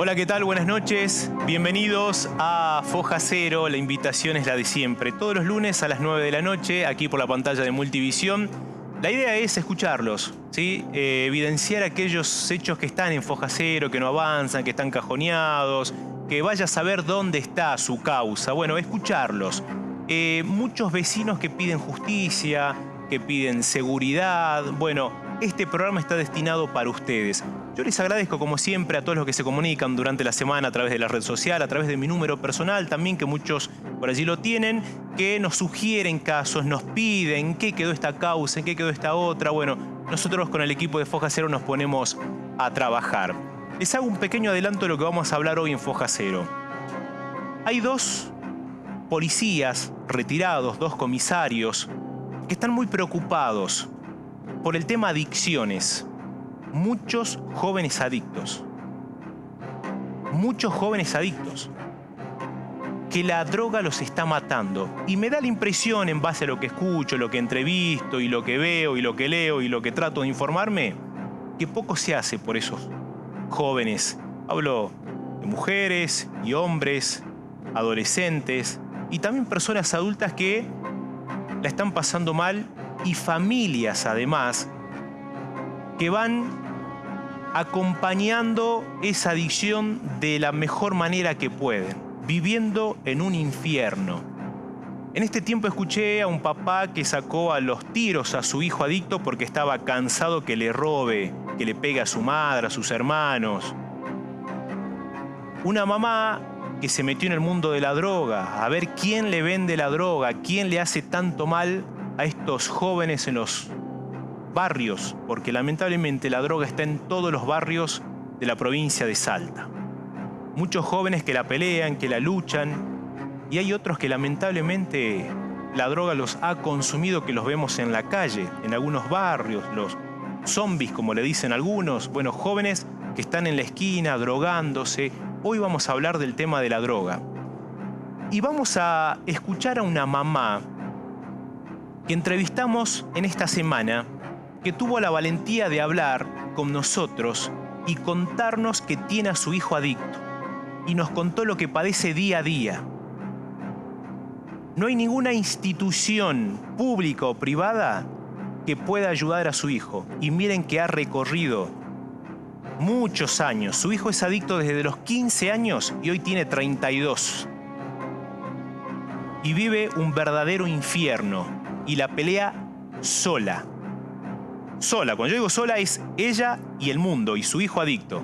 Hola, ¿qué tal? Buenas noches. Bienvenidos a Foja Cero. La invitación es la de siempre. Todos los lunes a las 9 de la noche, aquí por la pantalla de Multivisión. La idea es escucharlos, ¿sí? Evidenciar aquellos hechos que están en Foja Cero, que no avanzan, que están cajoneados, que vaya a saber dónde está su causa. Bueno, escucharlos. Muchos vecinos que piden justicia, que piden seguridad. Bueno, este programa está destinado para ustedes. Yo les agradezco, como siempre, a todos los que se comunican durante la semana a través de la red social, a través de mi número personal también, que muchos por allí lo tienen, que nos sugieren casos, nos piden en qué quedó esta causa, en qué quedó esta otra. Bueno, nosotros con el equipo de Foja Cero nos ponemos a trabajar. Les hago un pequeño adelanto de lo que vamos a hablar hoy en Foja Cero. Hay dos policías retirados, dos comisarios, que están muy preocupados por el tema adicciones. Muchos jóvenes adictos. Muchos jóvenes adictos. Que la droga los está matando. Y me da la impresión, en base a lo que escucho, lo que entrevisto, y lo que veo, y lo que leo, y lo que trato de informarme, que poco se hace por esos jóvenes. Hablo de mujeres y hombres, adolescentes, y también personas adultas que la están pasando mal, y familias además, que van acompañando esa adicción de la mejor manera que pueden, viviendo en un infierno. En este tiempo escuché a un papá que sacó a los tiros a su hijo adicto porque estaba cansado que le robe, que le pegue a su madre, a sus hermanos. Una mamá que se metió en el mundo de la droga, a ver quién le vende la droga, quién le hace tanto mal a estos jóvenes en los barrios, porque lamentablemente la droga está en todos los barrios de la provincia de Salta. Muchos jóvenes que la pelean, que la luchan, y hay otros que lamentablemente la droga los ha consumido, que los vemos en la calle, en algunos barrios, los zombies, como le dicen algunos. Bueno, jóvenes que están en la esquina drogándose. Hoy vamos a hablar del tema de la droga. Y vamos a escuchar a una mamá que entrevistamos en esta semana, que tuvo la valentía de hablar con nosotros y contarnos que tiene a su hijo adicto. Y nos contó lo que padece día a día. No hay ninguna institución pública o privada que pueda ayudar a su hijo. Y miren que ha recorrido muchos años. Su hijo es adicto desde los 15 años y hoy tiene 32. Y vive un verdadero infierno. Y la pelea sola. Sola, cuando yo digo sola, es ella y el mundo y su hijo adicto.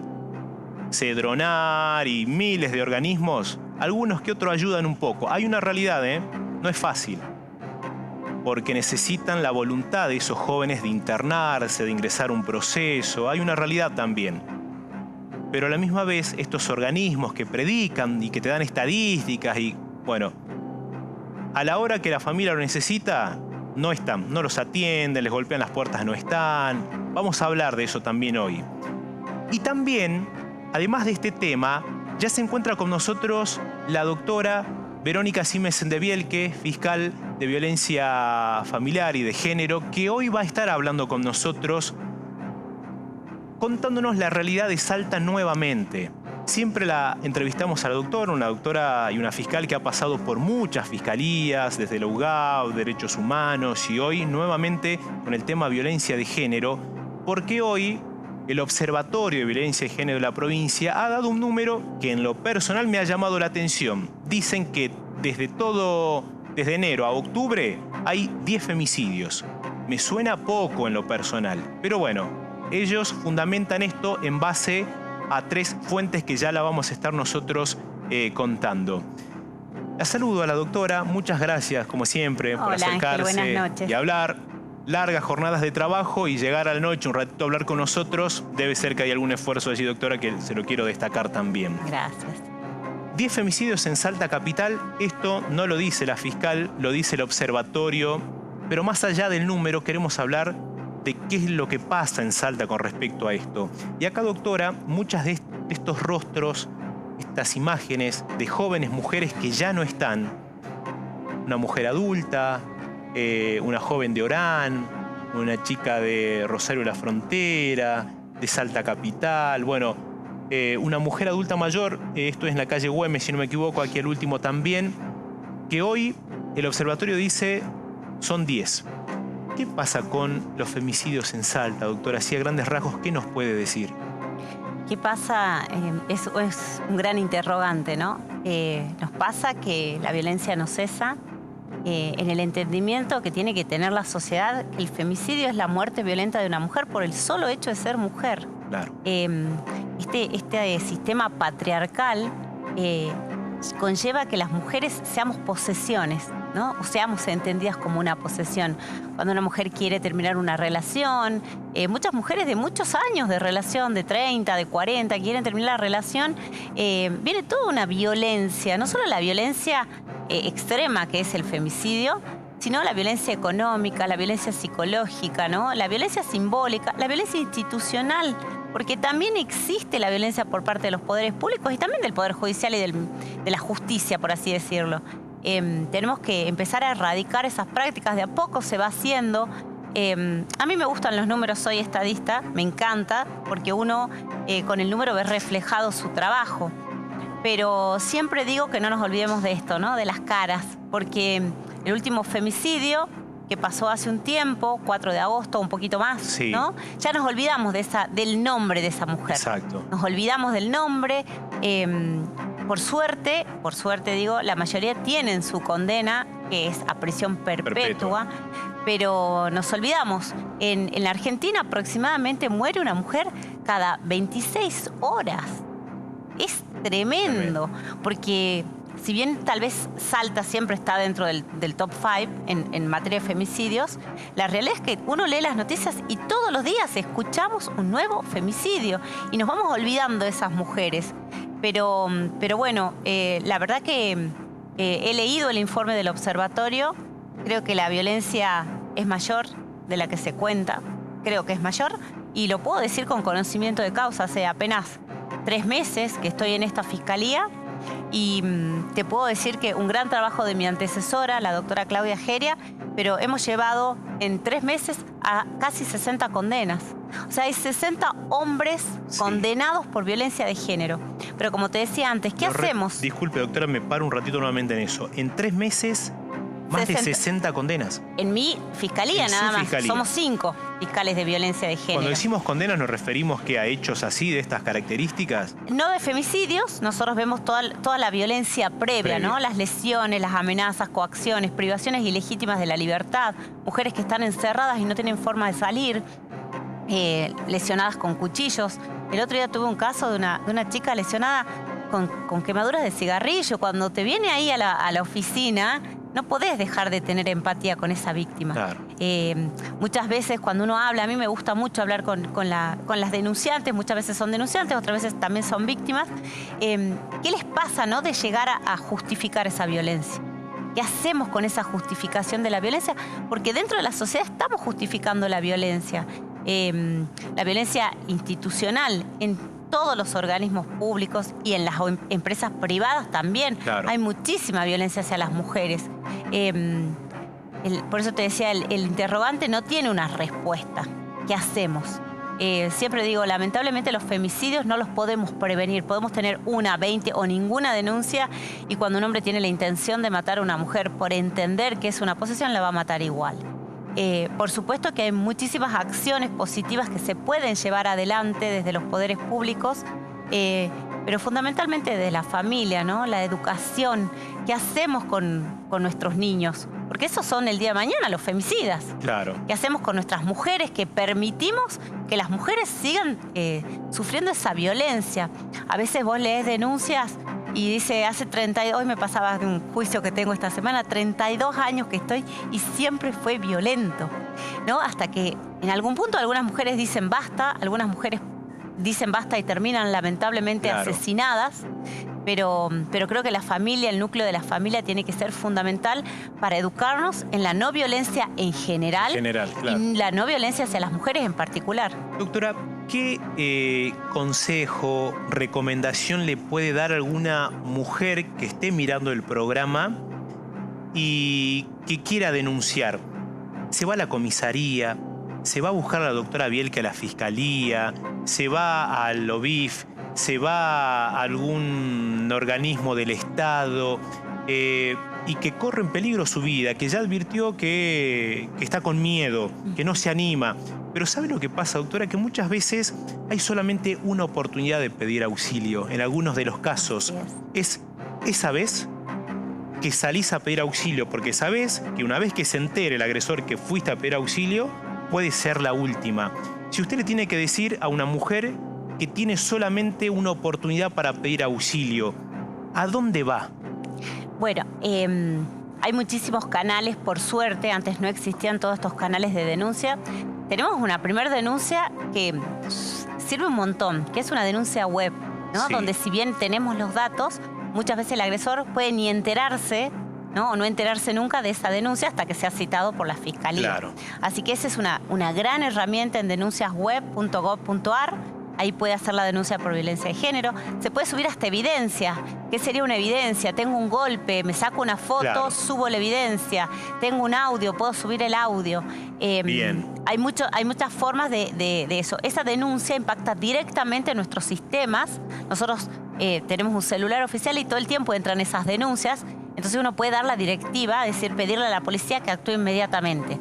Cedronar y miles de organismos, algunos que otros ayudan un poco. Hay una realidad, no es fácil, porque necesitan la voluntad de esos jóvenes de internarse, de ingresar a un proceso. Hay una realidad también. Pero a la misma vez, estos organismos que predican y que te dan estadísticas y, bueno, a la hora que la familia lo necesita, no están, no los atienden, les golpean las puertas, no están. Vamos a hablar de eso también hoy. Y también, además de este tema, ya se encuentra con nosotros la doctora Verónica Simes Sendebielke, fiscal de violencia familiar y de género, que hoy va a estar hablando con nosotros, contándonos la realidad de Salta nuevamente. Siempre la entrevistamos a la doctora, una doctora y una fiscal que ha pasado por muchas fiscalías, desde la UGAO, Derechos Humanos, y hoy nuevamente con el tema violencia de género, porque hoy el Observatorio de Violencia de Género de la provincia ha dado un número que en lo personal me ha llamado la atención. Dicen que desde enero a octubre hay 10 femicidios. Me suena poco en lo personal, pero bueno, ellos fundamentan esto en base a 3 fuentes que ya la vamos a estar nosotros contando. La saludo a la doctora, muchas gracias como siempre por acercarse. Ángel, buenas noches. Y hablar. Largas jornadas de trabajo y llegar a la noche un ratito a hablar con nosotros, debe ser que hay algún esfuerzo allí, doctora, que se lo quiero destacar también. Gracias. 10 femicidios en Salta capital, esto no lo dice la fiscal, lo dice el observatorio, pero más allá del número queremos hablar de qué es lo que pasa en Salta con respecto a esto. Y acá, doctora, muchas de estos rostros, estas imágenes de jóvenes mujeres que ya no están, una mujer adulta, una joven de Orán, una chica de Rosario de la Frontera, de Salta capital, bueno, una mujer adulta mayor, esto es en la calle Güemes, si no me equivoco, aquí el último también, que hoy el observatorio dice son 10. ¿Qué pasa con los femicidios en Salta, doctora? Así a grandes rasgos, ¿qué nos puede decir? ¿Qué pasa? Es un gran interrogante, ¿no? Nos pasa que la violencia no cesa, en el entendimiento que tiene que tener la sociedad, que el femicidio es la muerte violenta de una mujer por el solo hecho de ser mujer. Claro. Este sistema patriarcal conlleva que las mujeres seamos posesiones, ¿no? O seamos entendidas como una posesión. Cuando una mujer quiere terminar una relación, muchas mujeres de muchos años de relación, de 30, de 40, quieren terminar la relación, viene toda una violencia, no solo la violencia extrema que es el femicidio, sino la violencia económica, la violencia psicológica, ¿no? La violencia simbólica, la violencia institucional, porque también existe la violencia por parte de los poderes públicos y también del Poder Judicial y de la justicia, por así decirlo. Tenemos que empezar a erradicar esas prácticas, de a poco se va haciendo. A mí me gustan los números, soy estadista, me encanta, porque uno con el número ve reflejado su trabajo. Pero siempre digo que no nos olvidemos de esto, ¿no? De las caras, porque el último femicidio que pasó hace un tiempo, 4 de agosto, un poquito más, sí, ¿no? Ya nos olvidamos del nombre de esa mujer. Exacto. Nos olvidamos del nombre. Por suerte digo, la mayoría tienen su condena, que es a prisión perpetua. Pero nos olvidamos. En la Argentina aproximadamente muere una mujer cada 26 horas. Es tremendo, porque si bien tal vez Salta siempre está dentro del top 5 en materia de femicidios, la realidad es que uno lee las noticias y todos los días escuchamos un nuevo femicidio y nos vamos olvidando de esas mujeres. Pero bueno, la verdad que he leído el informe del observatorio, creo que la violencia es mayor de la que se cuenta, creo que es mayor, y lo puedo decir con conocimiento de causa. Hace apenas 3 meses que estoy en esta fiscalía y te puedo decir que un gran trabajo de mi antecesora, la doctora Claudia Geria, pero hemos llevado en 3 meses a casi 60 condenas. O sea, hay 60 hombres condenados por violencia de género. Pero como te decía antes, ¿qué hacemos? Disculpe, doctora, me paro un ratito nuevamente en eso. En 3 meses... Más de 60 condenas. En mi fiscalía nada más. Fiscalía. Somos 5 fiscales de violencia de género. Cuando decimos condenas, ¿nos referimos que a hechos así, de estas características? No de femicidios. Nosotros vemos toda la violencia previa, ¿no? Las lesiones, las amenazas, coacciones, privaciones ilegítimas de la libertad. Mujeres que están encerradas y no tienen forma de salir. Lesionadas con cuchillos. El otro día tuve un caso de una chica lesionada con quemaduras de cigarrillo. Cuando te viene ahí a la oficina... No podés dejar de tener empatía con esa víctima. Claro. Muchas veces cuando uno habla, a mí me gusta mucho hablar con las denunciantes, muchas veces son denunciantes, otras veces también son víctimas. ¿Qué les pasa, no, de llegar a justificar esa violencia? ¿Qué hacemos con esa justificación de la violencia? Porque dentro de la sociedad estamos justificando la violencia institucional en todos los organismos públicos y en las empresas privadas también. Claro. Hay muchísima violencia hacia las mujeres. Por eso te decía, el interrogante no tiene una respuesta. ¿Qué hacemos? Siempre digo, lamentablemente los femicidios no los podemos prevenir. Podemos tener 1, 20 o ninguna denuncia y cuando un hombre tiene la intención de matar a una mujer por entender que es una posesión, la va a matar igual. Por supuesto que hay muchísimas acciones positivas que se pueden llevar adelante desde los poderes públicos, pero fundamentalmente de la familia, ¿no? La educación. ¿Qué hacemos con nuestros niños? Porque esos son el día de mañana los femicidas. Claro. ¿Qué hacemos con nuestras mujeres que permitimos que las mujeres sigan sufriendo esa violencia? A veces vos lees denuncias y dice, hoy me pasaba de un juicio que tengo esta semana, 32 años que estoy y siempre fue violento, ¿no? Hasta que en algún punto algunas mujeres dicen basta, algunas mujeres dicen basta y terminan lamentablemente asesinadas, pero creo que la familia, el núcleo de la familia tiene que ser fundamental para educarnos en la no violencia en general, claro, y la no violencia hacia las mujeres en particular. Doctora, ¿qué consejo, recomendación le puede dar a alguna mujer que esté mirando el programa y que quiera denunciar? Se va a la comisaría, se va a buscar a la doctora Bielke a la fiscalía, se va al OBIF, se va a algún organismo del Estado y que corre en peligro su vida, que ya advirtió que está con miedo, que no se anima. Pero ¿sabe lo que pasa, doctora? Que muchas veces hay solamente una oportunidad de pedir auxilio. En algunos de los casos es esa vez que salís a pedir auxilio, porque sabés que una vez que se entere el agresor que fuiste a pedir auxilio, puede ser la última. Si usted le tiene que decir a una mujer que tiene solamente una oportunidad para pedir auxilio, ¿a dónde va? Bueno, hay muchísimos canales, por suerte, antes no existían todos estos canales de denuncia. Tenemos una primera denuncia que sirve un montón, que es una denuncia web, ¿no? Sí. Donde si bien tenemos los datos, muchas veces el agresor puede ni enterarse, ¿no? O no enterarse nunca de esa denuncia hasta que sea citado por la fiscalía. Claro. Así que esa es una gran herramienta en denunciasweb.gov.ar. Ahí puede hacer la denuncia por violencia de género. Se puede subir hasta evidencia. ¿Qué sería una evidencia? Tengo un golpe, me saco una foto, Claro. subo la evidencia. Tengo un audio, puedo subir el audio. Bien. Hay muchas formas de eso. Esa denuncia impacta directamente en nuestros sistemas. Nosotros tenemos un celular oficial y todo el tiempo entran esas denuncias. Entonces uno puede dar la directiva, es decir, pedirle a la policía que actúe inmediatamente.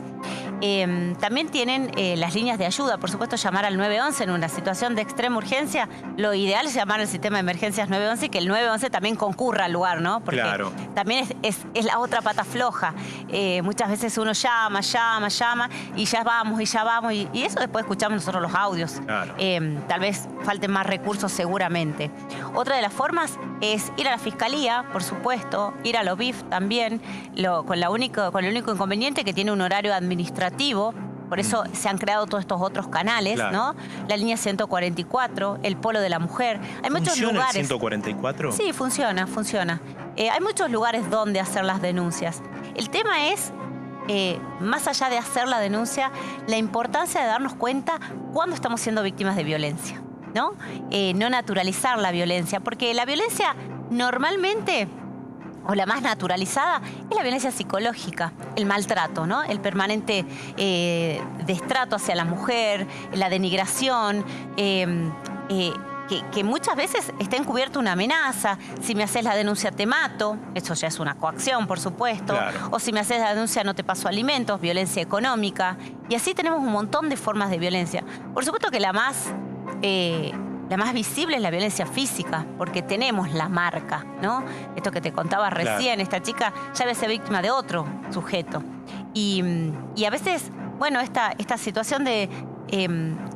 También tienen las líneas de ayuda, por supuesto llamar al 911 en una situación de extrema urgencia. Lo ideal es llamar al sistema de emergencias 911 y que el 911 también concurra al lugar, ¿no? Porque Claro. también es la otra pata floja. Muchas veces uno llama y ya vamos y eso después escuchamos nosotros los audios. Claro. Tal vez falten más recursos seguramente. Otra de las formas es ir a la fiscalía, por supuesto, ir al OBIF también, con el único inconveniente que tiene un horario administrativo. Por eso se han creado todos estos otros canales, Claro. ¿no? La línea 144, el Polo de la Mujer. Hay muchos ¿Funciona lugares. el 144? Sí, funciona. Hay muchos lugares donde hacer las denuncias. El tema es, más allá de hacer la denuncia, la importancia de darnos cuenta cuando estamos siendo víctimas de violencia, ¿no? No naturalizar la violencia, porque la violencia normalmente, o la más naturalizada, es la violencia psicológica, el maltrato, ¿no? El permanente destrato hacia la mujer, la denigración, que muchas veces está encubierta una amenaza. Si me haces la denuncia te mato, eso ya es una coacción, por supuesto. Claro. O si me haces la denuncia no te paso alimentos, violencia económica. Y así tenemos un montón de formas de violencia. Por supuesto que la más visible es la violencia física, porque tenemos la marca, ¿no? Esto que te contaba recién, esta chica ya había sido víctima de otro sujeto. Y a veces, bueno, esta situación de...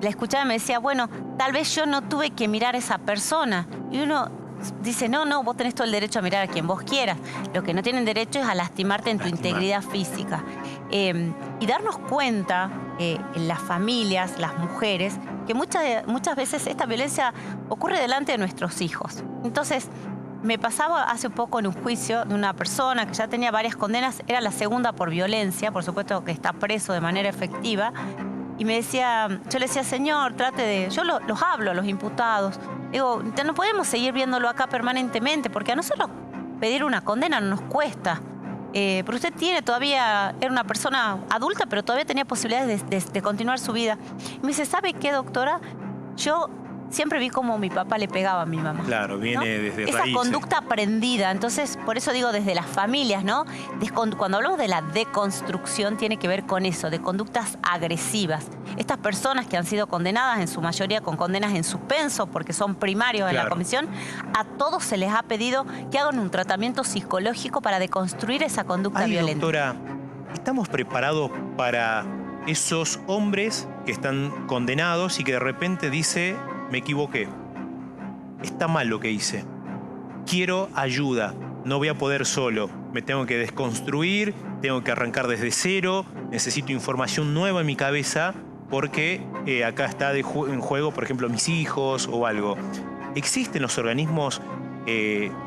la escuchaba y me decía, bueno, tal vez yo no tuve que mirar a esa persona. Y uno dice, no, vos tenés todo el derecho a mirar a quien vos quieras. Lo que no tienen derecho es a lastimarte en tu integridad física. Y darnos cuenta, en las familias, las mujeres, que muchas veces esta violencia ocurre delante de nuestros hijos. Entonces, me pasaba hace poco en un juicio de una persona que ya tenía varias condenas, era la segunda por violencia, por supuesto que está preso de manera efectiva, y me decía, yo le decía, señor, trate de... Yo los hablo a los imputados. Digo, no podemos seguir viéndolo acá permanentemente, porque a nosotros pedir una condena no nos cuesta. Pero usted era una persona adulta, pero todavía tenía posibilidades de continuar su vida. Y me dice, ¿sabe qué, doctora? Yo siempre vi cómo mi papá le pegaba a mi mamá. Claro, viene, ¿no?, desde esa raíces. Conducta aprendida. Entonces, por eso digo, desde las familias, ¿no? Cuando hablamos de la deconstrucción, tiene que ver con eso, de conductas agresivas. Estas personas que han sido condenadas, en su mayoría con condenas en suspenso, porque son primarios en la comisión, a todos se les ha pedido que hagan un tratamiento psicológico para deconstruir esa conducta violenta. Doctora, ¿estamos preparados para esos hombres que están condenados y que de repente dice... Me equivoqué. Está mal lo que hice. Quiero ayuda. No voy a poder solo. Me tengo que desconstruir, tengo que arrancar desde cero, necesito información nueva en mi cabeza porque acá está en juego, por ejemplo, mis hijos o algo. ¿Existen los organismos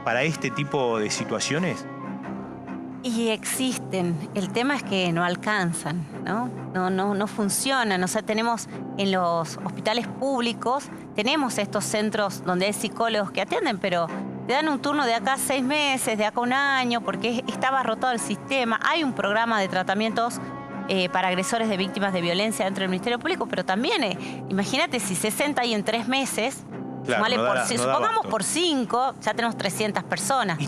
para este tipo de situaciones? Y existen. El tema es que no alcanzan, ¿no? No funcionan. O sea, tenemos en los hospitales públicos, tenemos estos centros donde hay psicólogos que atienden, pero te dan un turno de acá 6 meses, de acá 1 año, porque está abarrotado el sistema. Hay un programa de tratamientos para agresores de víctimas de violencia dentro del Ministerio Público, pero también, imagínate, si 60 y en 3 meses, Claro, supongamos abasto. por 5, ya tenemos 300 personas.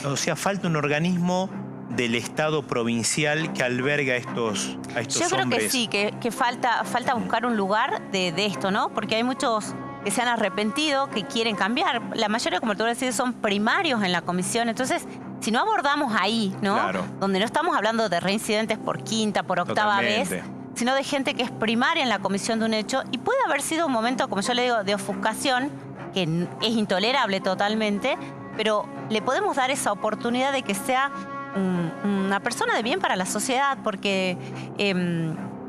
O sea, falta un organismo del Estado provincial que alberga a estos Yo creo hombres. que sí, que falta buscar un lugar de esto, ¿no? Porque hay muchos que se han arrepentido, que quieren cambiar. La mayoría, como tú decís, son primarios en la comisión. Entonces, si no abordamos ahí, ¿no? Claro. Donde no estamos hablando de reincidentes por quinta, por octava Totalmente. vez, sino de gente que es primaria en la comisión de un hecho, y puede haber sido un momento, como yo le digo, de ofuscación, que es intolerable totalmente, pero le podemos dar esa oportunidad de que sea una persona de bien para la sociedad, porque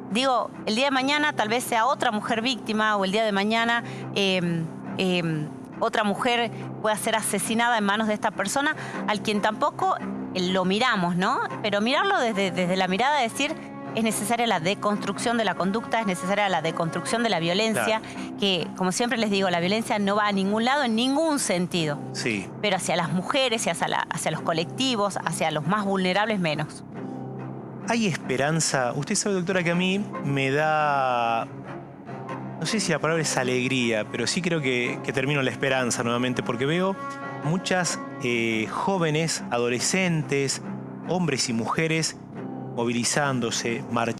digo, el día de mañana tal vez sea otra mujer víctima, o el día de mañana otra mujer pueda ser asesinada en manos de esta persona, al quien tampoco lo miramos, ¿no? Pero mirarlo desde la mirada de decir, es necesaria la deconstrucción de la conducta, es necesaria la deconstrucción de la violencia, Claro. que, como siempre les digo, la violencia no va a ningún lado en ningún sentido. Sí. Pero hacia las mujeres y hacia los colectivos, hacia los más vulnerables, menos. ¿Hay esperanza? Usted sabe, doctora, que a mí me da... No sé si la palabra es alegría, pero sí creo que termino la esperanza nuevamente, porque veo muchas jóvenes, adolescentes, hombres y mujeres movilizándose, marchando.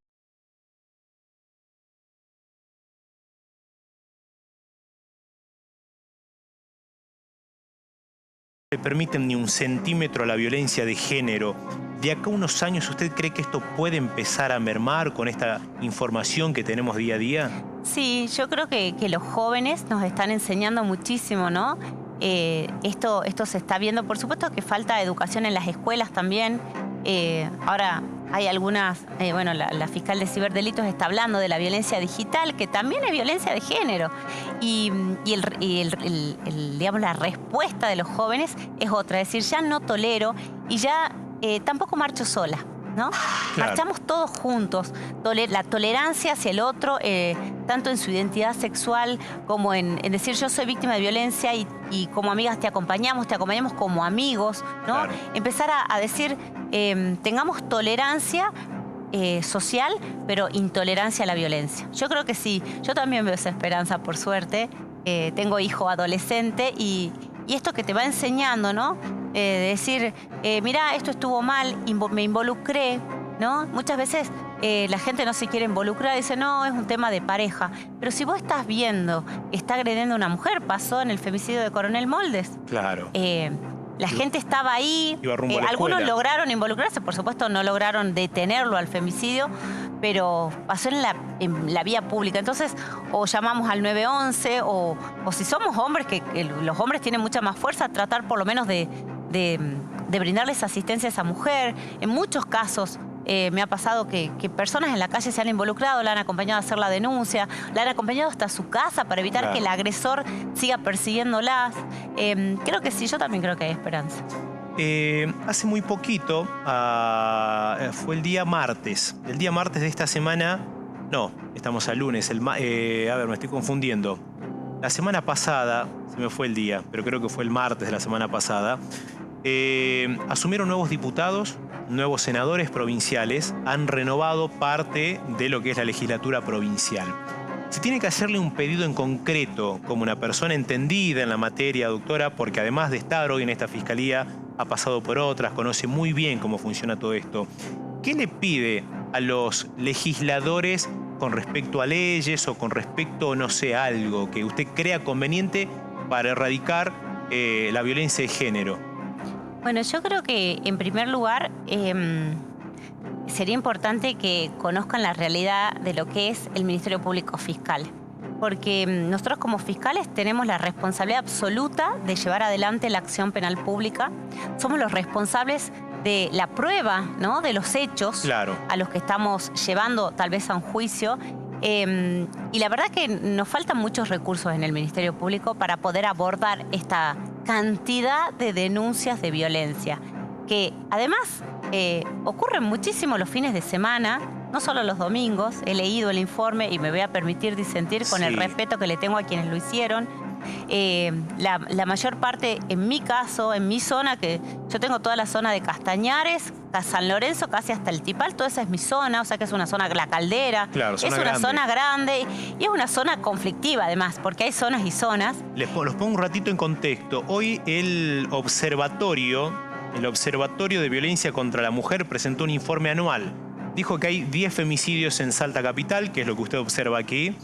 No le permiten ni un centímetro a la violencia de género. De acá a unos años, ¿usted cree que esto puede empezar a mermar con esta información que tenemos día a día? Sí, yo creo que los jóvenes nos están enseñando muchísimo, ¿no? Esto se está viendo, por supuesto que falta educación en las escuelas también. Ahora hay algunas, bueno, la fiscal de ciberdelitos está hablando de la violencia digital, que también es violencia de género. Y digamos, la respuesta de los jóvenes es otra, es decir, ya no tolero y ya tampoco marcho sola, ¿no? Claro. Marchamos todos juntos. La tolerancia hacia el otro, tanto en su identidad sexual como en decir yo soy víctima de violencia y como amigas te acompañamos como amigos, ¿no? Claro. Empezar a decir, tengamos tolerancia social, pero intolerancia a la violencia. Yo creo que sí. Yo también veo esa esperanza, por suerte. Tengo hijo adolescente y esto que te va enseñando, ¿no? De decir, mira, esto estuvo mal, me involucré, ¿no? Muchas veces la gente no se quiere involucrar, dice, no, es un tema de pareja. Pero si vos estás viendo que está agrediendo a una mujer, pasó en el femicidio de Coronel Moldes. Claro. La gente estaba ahí, Iba rumbo a la algunos escuela. lograron involucrarse, por supuesto no lograron detenerlo al femicidio, pero pasó en la vía pública. Entonces, o llamamos al 911, o si somos hombres, que los hombres tienen mucha más fuerza, tratar por lo menos de brindarles asistencia a esa mujer. En muchos casos me ha pasado que personas en la calle se han involucrado, la han acompañado a hacer la denuncia, la han acompañado hasta su casa para evitar Claro. que el agresor siga persiguiéndolas. Creo que sí, yo también creo que hay esperanza. Hace muy poquito, fue el día martes. El día martes de esta semana, no, estamos al lunes. A ver, me estoy confundiendo. La semana pasada, se me fue el día, pero creo que fue el martes de la semana pasada, asumieron nuevos diputados, nuevos senadores provinciales, han renovado parte de lo que es la legislatura provincial. Si tiene que hacerle un pedido en concreto, como una persona entendida en la materia, doctora, porque además de estar hoy en esta fiscalía, ha pasado por otras, conoce muy bien cómo funciona todo esto, ¿qué le pide a los legisladores con respecto a leyes o con respecto, no sé, a algo que usted crea conveniente para erradicar la violencia de género? Bueno, yo creo que en primer lugar sería importante que conozcan la realidad de lo que es el Ministerio Público Fiscal. Porque nosotros como fiscales tenemos la responsabilidad absoluta de llevar adelante la acción penal pública. Somos los responsables de la prueba, ¿no? De los hechos, Claro. a los que estamos llevando tal vez a un juicio. Y la verdad que nos faltan muchos recursos en el Ministerio Público para poder abordar esta cantidad de denuncias de violencia, que además ocurren muchísimo los fines de semana, no solo los domingos. He leído el informe y me voy a permitir disentir con el Sí. respeto que le tengo a quienes lo hicieron. La mayor parte, en mi caso, en mi zona, que yo tengo toda la zona de Castañares, San Lorenzo, casi hasta el Tipal, toda esa es mi zona, o sea que es una zona, La Caldera. Claro, zona es una grande. zona grande y es una zona conflictiva además, porque hay zonas y zonas. Los pongo un ratito en contexto. Hoy el Observatorio de Violencia contra la Mujer presentó un informe anual. Dijo que hay 10 femicidios en Salta Capital, que es lo que usted observa aquí.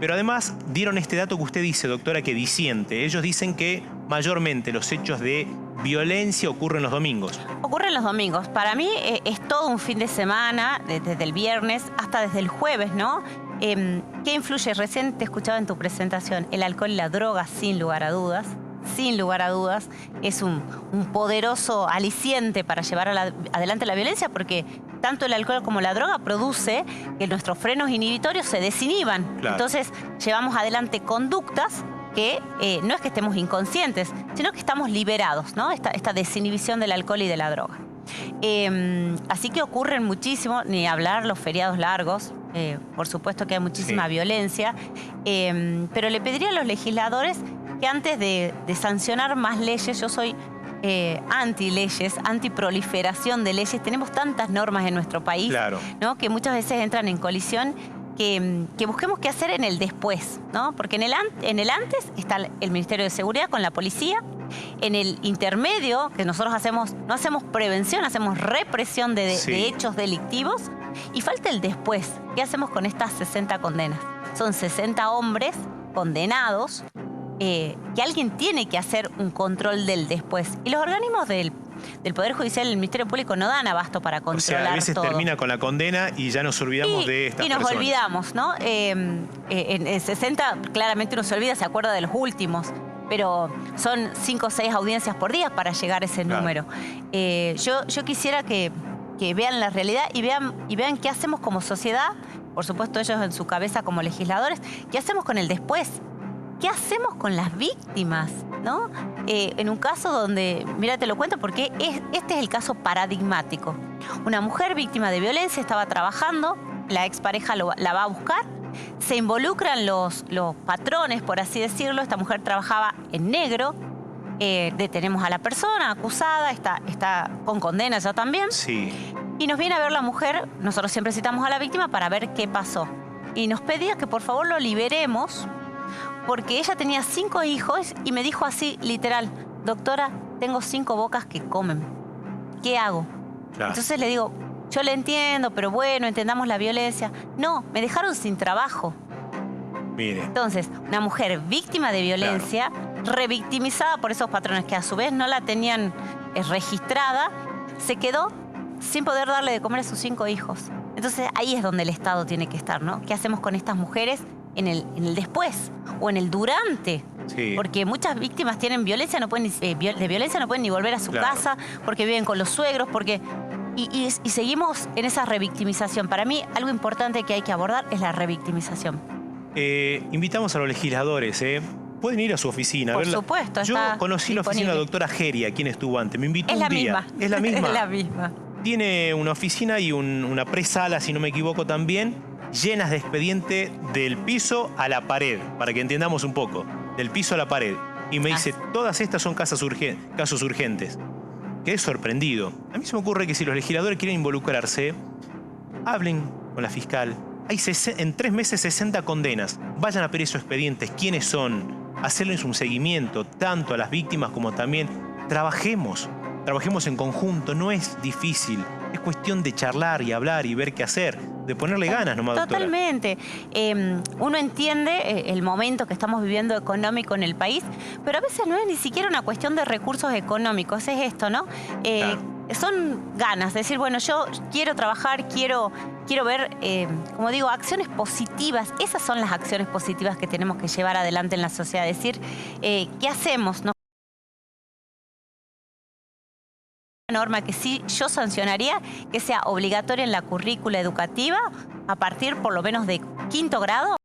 Pero además dieron este dato que usted dice, doctora, que disiente. Ellos dicen que mayormente los hechos de violencia ocurren los domingos. Ocurren los domingos. Para mí es todo un fin de semana, desde el viernes hasta desde el jueves, ¿no? ¿Qué influye? Recién te escuchaba en tu presentación. El alcohol y la droga, sin lugar a dudas. Sin lugar a dudas, es un poderoso aliciente para llevar adelante la violencia, porque tanto el alcohol como la droga produce que nuestros frenos inhibitorios se desinhiban. Claro. Entonces, llevamos adelante conductas que no es que estemos inconscientes, sino que estamos liberados, ¿no? Esta desinhibición del alcohol y de la droga. Así que ocurren muchísimo, ni hablar los feriados largos, por supuesto que hay muchísima violencia, pero le pediría a los legisladores que antes de sancionar más leyes, yo soy anti-leyes, anti-proliferación de leyes, tenemos tantas normas en nuestro país, Claro, ¿no? Que muchas veces entran en colisión, que busquemos qué hacer en el después, ¿no? Porque en el antes está el Ministerio de Seguridad con la policía, en el intermedio, que nosotros no hacemos prevención, hacemos represión de hechos delictivos, y falta el después. ¿Qué hacemos con estas 60 condenas? Son 60 hombres condenados, que alguien tiene que hacer un control del después. Y los organismos del Poder Judicial y el Ministerio Público no dan abasto para controlar todo. o sea, a veces termina con la condena y ya nos olvidamos de estas personas. Y nos olvidamos, ¿no? En 60 claramente uno se olvida, se acuerda de los últimos, pero son 5 o 6 audiencias por día para llegar a ese número. Yo quisiera que vean la realidad y vean qué hacemos como sociedad, por supuesto ellos en su cabeza como legisladores, qué hacemos con el después. ¿Qué hacemos con las víctimas? ¿No? En un caso donde, mira, te lo cuento porque este es el caso paradigmático. Una mujer víctima de violencia estaba trabajando, la expareja la va a buscar, se involucran los patrones, por así decirlo. Esta mujer trabajaba en negro, detenemos a la persona acusada, está con condena ya también. Sí. Y nos viene a ver la mujer, nosotros siempre citamos a la víctima para ver qué pasó. Y nos pedía que por favor lo liberemos, porque ella tenía 5 hijos y me dijo así, literal, doctora, tengo 5 bocas que comen. ¿Qué hago? Claro. Entonces le digo, yo le entiendo, pero bueno, entendamos la violencia. No, me dejaron sin trabajo. Mire. Entonces, una mujer víctima de violencia, revictimizada por esos patrones que a su vez no la tenían registrada, se quedó sin poder darle de comer a sus 5 hijos. Entonces, ahí es donde el Estado tiene que estar, ¿no? ¿Qué hacemos con estas mujeres en el después o en el durante? Sí. Porque muchas víctimas tienen violencia, de violencia no pueden ni volver a su casa, porque viven con los suegros, y seguimos en esa revictimización. Para mí, algo importante que hay que abordar es la revictimización. Invitamos a los legisladores, pueden ir a su oficina. Por supuesto, yo está conocí la oficina de la doctora Geria, quien estuvo antes. Me invitó un día. Es la misma. Es la misma. Tiene una oficina y una presala, si no me equivoco también, llenas de expediente del piso a la pared, para que entendamos un poco, del piso a la pared. Y me dice, todas estas son casos urgentes. Quedé sorprendido. A mí se me ocurre que si los legisladores quieren involucrarse, hablen con la fiscal. Hay en 3 meses 60 condenas. Vayan a pedir esos expedientes, quiénes son, hacerles un seguimiento, tanto a las víctimas como también. Trabajemos en conjunto, no es difícil. Es cuestión de charlar y hablar y ver qué hacer, de ponerle ganas nomás, doctora. Totalmente. Uno entiende el momento que estamos viviendo económico en el país, pero a veces no es ni siquiera una cuestión de recursos económicos, es esto, ¿no? Claro. Son ganas, de decir, bueno, yo quiero trabajar, quiero ver, como digo, acciones positivas. Esas son las acciones positivas que tenemos que llevar adelante en la sociedad. Decir, ¿qué hacemos? ¿No? Norma que sí yo sancionaría, que sea obligatoria en la currícula educativa a partir por lo menos de 5º grado.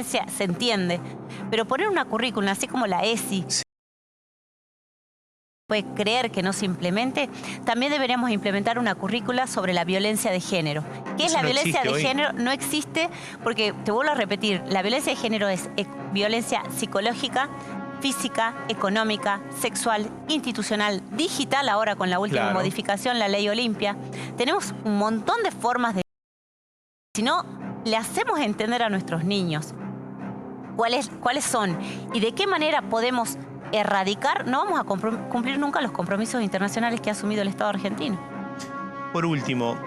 Se entiende, pero poner una currícula así como la ESI, puede creer que no se implemente, también deberíamos implementar una currícula sobre la violencia de género. ¿Qué es la violencia de género? No existe porque, te vuelvo a repetir, la violencia de género es violencia psicológica, física, económica, sexual, institucional, digital, ahora con la última modificación, la ley Olimpia. Tenemos un montón de formas de... Si no, le hacemos entender a nuestros niños cuáles son y de qué manera podemos erradicar, no vamos a cumplir nunca los compromisos internacionales que ha asumido el Estado argentino. Por último,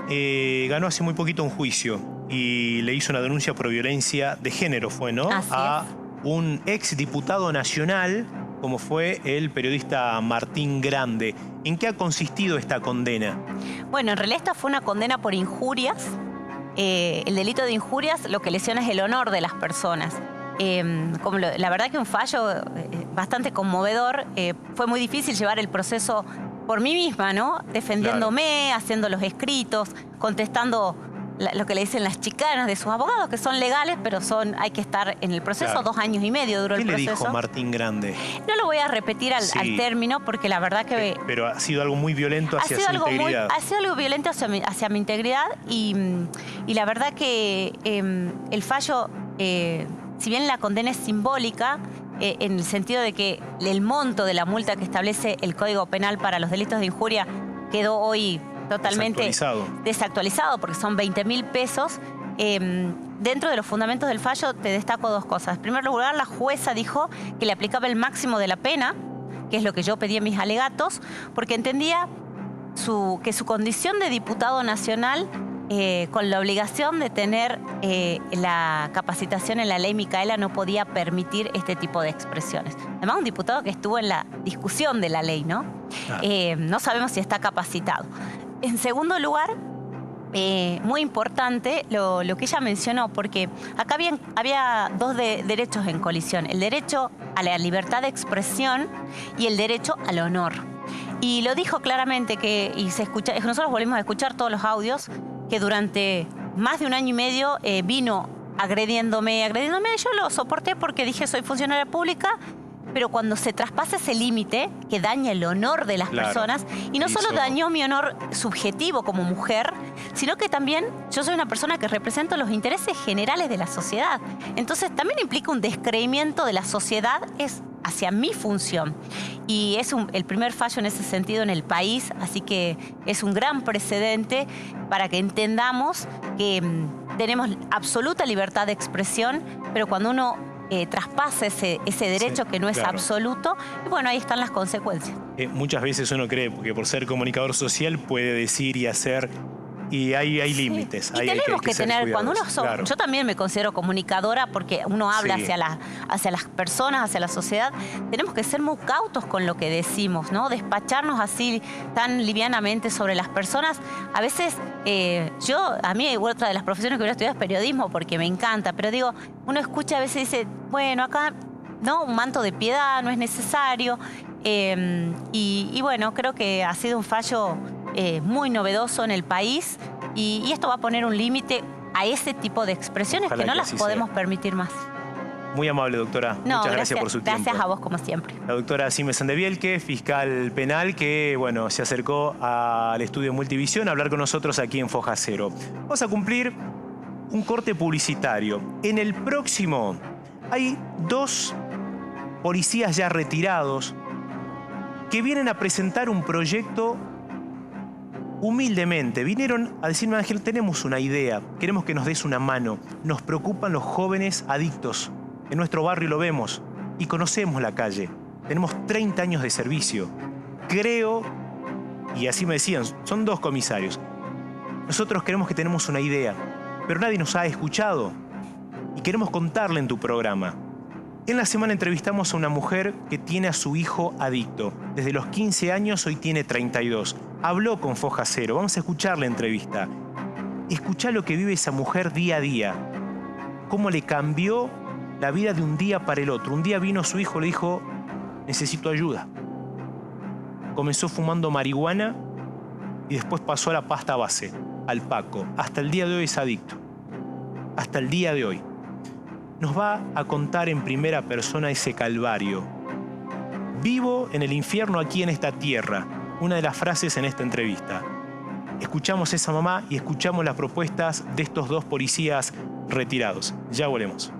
ganó hace muy poquito un juicio y le hizo una denuncia por violencia de género, fue, ¿no? A un ex diputado nacional, como fue el periodista Martín Grande. ¿En qué ha consistido esta condena? Bueno, en realidad esta fue una condena por injurias. El delito de injurias lo que lesiona es el honor de las personas. La verdad que un fallo bastante conmovedor. Fue muy difícil llevar el proceso por mí misma, ¿no? Defendiéndome, haciendo los escritos, contestando lo que le dicen las chicanas de sus abogados, que son legales, pero hay que estar en el proceso. 2 años y medio duró el proceso. ¿Qué le dijo Martín Grande? No lo voy a repetir al término, porque la verdad que... Pero ha sido algo muy violento hacia su integridad. Ha sido algo violento hacia mi integridad y la verdad que el fallo... si bien la condena es simbólica, en el sentido de que el monto de la multa que establece el Código Penal para los delitos de injuria quedó hoy totalmente desactualizado porque son 20.000 pesos. Dentro de los fundamentos del fallo te destaco 2 cosas. En primer lugar, la jueza dijo que le aplicaba el máximo de la pena, que es lo que yo pedí en mis alegatos, porque entendía que su condición de diputado nacional, con la obligación de tener la capacitación en la ley Micaela, no podía permitir este tipo de expresiones. Además, un diputado que estuvo en la discusión de la ley, ¿no? No sabemos si está capacitado. En segundo lugar, muy importante lo que ella mencionó, porque acá había 2 derechos en colisión: el derecho a la libertad de expresión y el derecho al honor. Y lo dijo claramente nosotros volvimos a escuchar todos los audios, que durante más de 1 año y medio vino agrediéndome. Yo lo soporté porque dije soy funcionaria pública, pero cuando se traspasa ese límite que daña el honor de las personas, y no solo dañó mi honor subjetivo como mujer, sino que también yo soy una persona que represento los intereses generales de la sociedad. Entonces también implica un descreimiento de la sociedad hacia mi función. Y es el primer fallo en ese sentido en el país, así que es un gran precedente para que entendamos que tenemos absoluta libertad de expresión, pero cuando uno traspasa ese derecho que no es absoluto, y bueno, ahí están las consecuencias. Muchas veces uno cree que por ser comunicador social puede decir y hacer, y hay límites. Y tenemos que tener, cuando uno yo también me considero comunicadora porque uno habla hacia las personas, hacia la sociedad. Tenemos que ser muy cautos con lo que decimos, ¿no? Despacharnos así tan livianamente sobre las personas. A veces, a mí otra de las profesiones que hubiera estudiado es periodismo porque me encanta, pero digo, uno escucha a veces y dice, bueno, acá no, un manto de piedad no es necesario. Y bueno, creo que ha sido un fallo muy novedoso en el país y esto va a poner un límite a ese tipo de expresiones. Ojalá que no las podemos permitir más. Muy amable, doctora. Muchas gracias por su tiempo. Gracias a vos, como siempre. La doctora Sime Sandebielke, fiscal penal, que bueno, se acercó al estudio Multivisión a hablar con nosotros aquí en Foja Cero. Vamos a cumplir un corte publicitario. En el próximo hay 2 policías ya retirados que vienen a presentar un proyecto humildemente. Vinieron a decirme, Ángel, tenemos una idea, queremos que nos des una mano. Nos preocupan los jóvenes adictos. En nuestro barrio lo vemos y conocemos la calle. Tenemos 30 años de servicio. Creo, y así me decían, son 2 comisarios. Nosotros creemos que tenemos una idea, pero nadie nos ha escuchado y queremos contarle en tu programa. En la semana entrevistamos a una mujer que tiene a su hijo adicto. Desde los 15 años, hoy tiene 32. Habló con Foja Cero. Vamos a escuchar la entrevista. Escuchá lo que vive esa mujer día a día. Cómo le cambió la vida de un día para el otro. Un día vino su hijo, le dijo, necesito ayuda. Comenzó fumando marihuana y después pasó a la pasta base, al Paco. Hasta el día de hoy es adicto. Hasta el día de hoy. Nos va a contar en primera persona ese calvario. vivo en el infierno aquí en esta tierra. Una de las frases en esta entrevista. Escuchamos esa mamá y escuchamos las propuestas de estos dos policías retirados. Ya volvemos.